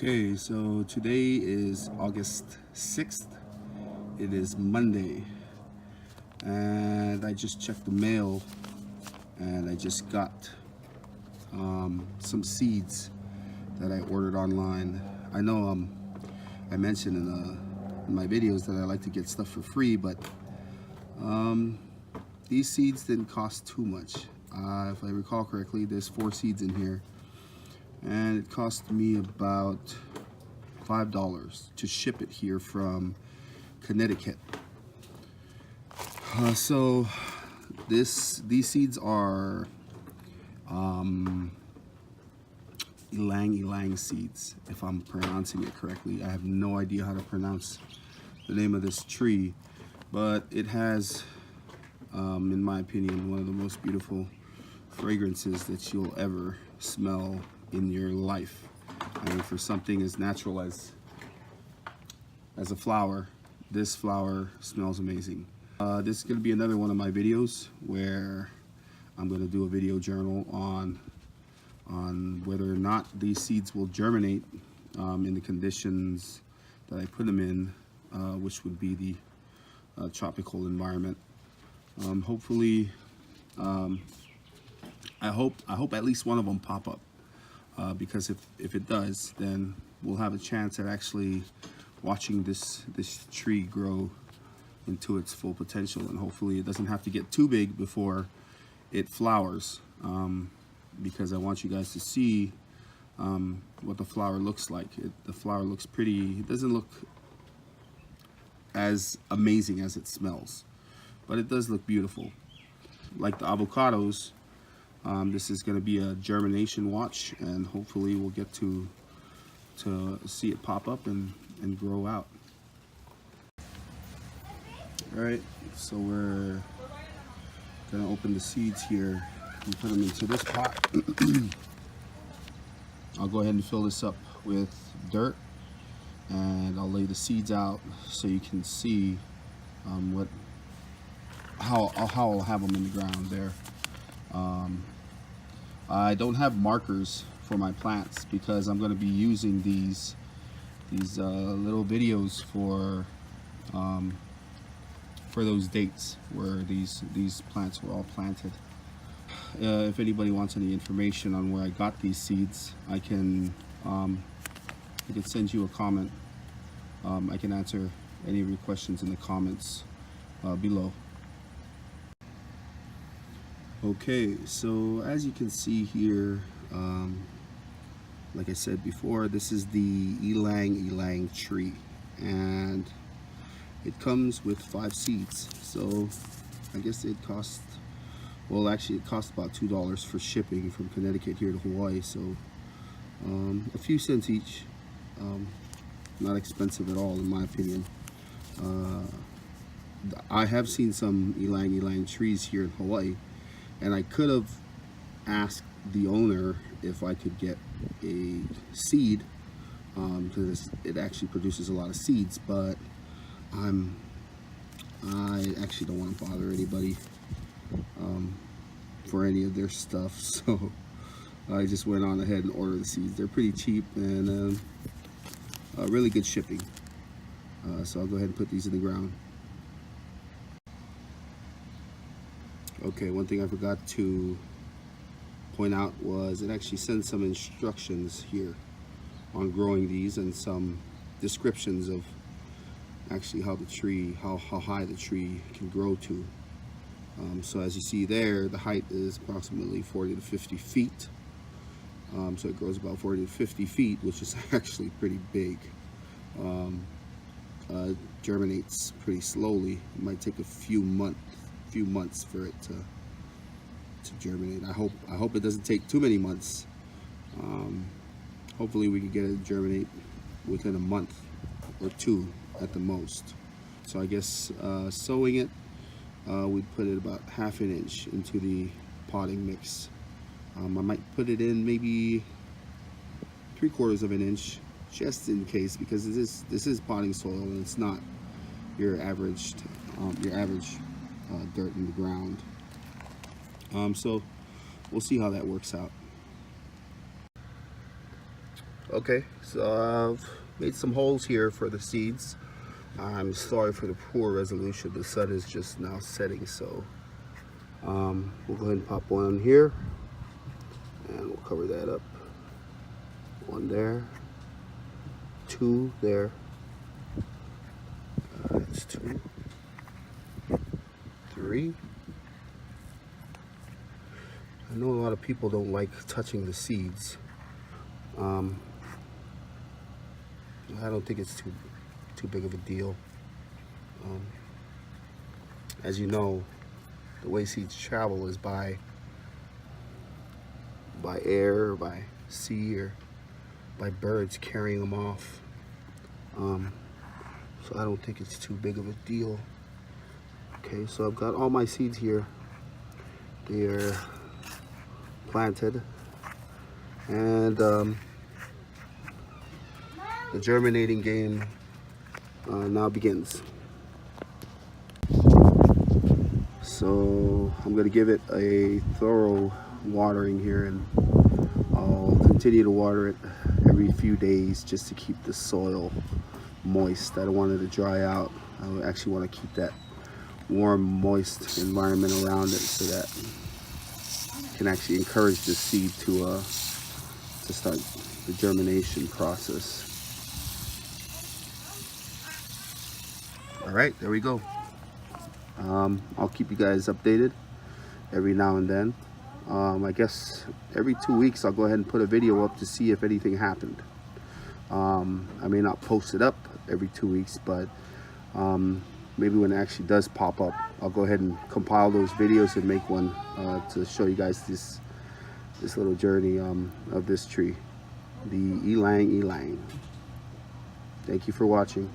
Okay, so today is August 6th. It is Monday, and I just checked the mail, and I just got some seeds that I ordered online. I know I mentioned in my videos that I like to get stuff for free, but these seeds didn't cost too much. If I recall correctly, there's 4 seeds in here, and it cost me about $5 to ship it here from Connecticut. So these seeds are YLANG YLAng seeds, if I'm pronouncing it correctly. I have no idea how to pronounce the name of this tree, but it has, in my opinion, one of the most beautiful fragrances that you'll ever smell in your life. I mean, for something as natural as a flower, this flower smells amazing. This is going to be another one of my videos where I'm going to do a video journal on whether or not these seeds will germinate in the conditions that I put them in, which would be the tropical environment. Hopefully, I hope at least one of them pop up, because if it does, then we'll have a chance at actually watching this tree grow into its full potential, and hopefully it doesn't have to get too big before it flowers, because I want you guys to see what the flower looks like. The flower looks pretty. It doesn't look as amazing as it smells, but it does look beautiful. Like the avocados, this is going to be a germination watch, and hopefully we'll get to see it pop up and grow out. All right, so we're going to open the seeds here and put them into this pot. I'll go ahead and fill this up with dirt, and I'll lay the seeds out so you can see how I'll have them in the ground there. I don't have markers for my plants because I'm going to be using these little videos for those dates where these plants were all planted. If anybody wants any information on where I got these seeds, I can send you a comment. I can answer any of your questions in the comments below. Okay, so as you can see here, like I said before, this is the YLANG YLAng tree, and it comes with 5 seeds. So I guess it cost, well, actually it cost about $2 for shipping from Connecticut here to Hawaii, so a few cents each. Not expensive at all, in my opinion. I have seen some YLANG YLAng trees here in Hawaii, and I could have asked the owner if I could get a seed, because it actually produces a lot of seeds, but I actually don't want to bother anybody for any of their stuff, so I just went on ahead and ordered the seeds. They're pretty cheap and really good shipping, so I'll go ahead and put these in the ground. Okay, one thing I forgot to point out was it actually sends some instructions here on growing these and some descriptions of actually how the tree, how high the tree can grow to. So as you see there, the height is approximately 40 to 50 feet. So it grows about 40 to 50 feet, which is actually pretty big. Germinates pretty slowly. It might take a few months for it to germinate. I hope it doesn't take too many months. Hopefully we can get it to germinate within a month or 2 at the most. So I guess sowing it, we put it about ½ an inch into the potting mix. I might put it in maybe 3/4 of an inch, just in case, because this is potting soil and it's not your average dirt in the ground. So we'll see how that works out. Okay, so I've made some holes here for the seeds. I'm sorry for the poor resolution. The sun is just now setting, so we'll go ahead and pop one on here, and we'll cover that up. One there, two there. That's two, three. I know a lot of people don't like touching the seeds. I don't think it's too big of a deal. As you know, the way seeds travel is by air, or by sea, or by birds carrying them off. So I don't think it's too big of a deal. Okay, so I've got all my seeds here. They are planted, and the germinating game now begins. So I'm going to give it a thorough watering here, and I'll continue to water it every few days just to keep the soil moist. I don't want it to dry out. I actually want to keep that warm, moist environment around it so that it can actually encourage the seed to start the germination process. All right, there we go. I'll keep you guys updated every now and then. I guess every 2 weeks I'll go ahead and put a video up to see if anything happened. I may not post it up every 2 weeks, but maybe when it actually does pop up, I'll go ahead and compile those videos and make one to show you guys this little journey of this tree, the YLANG YLANG. Thank you for watching.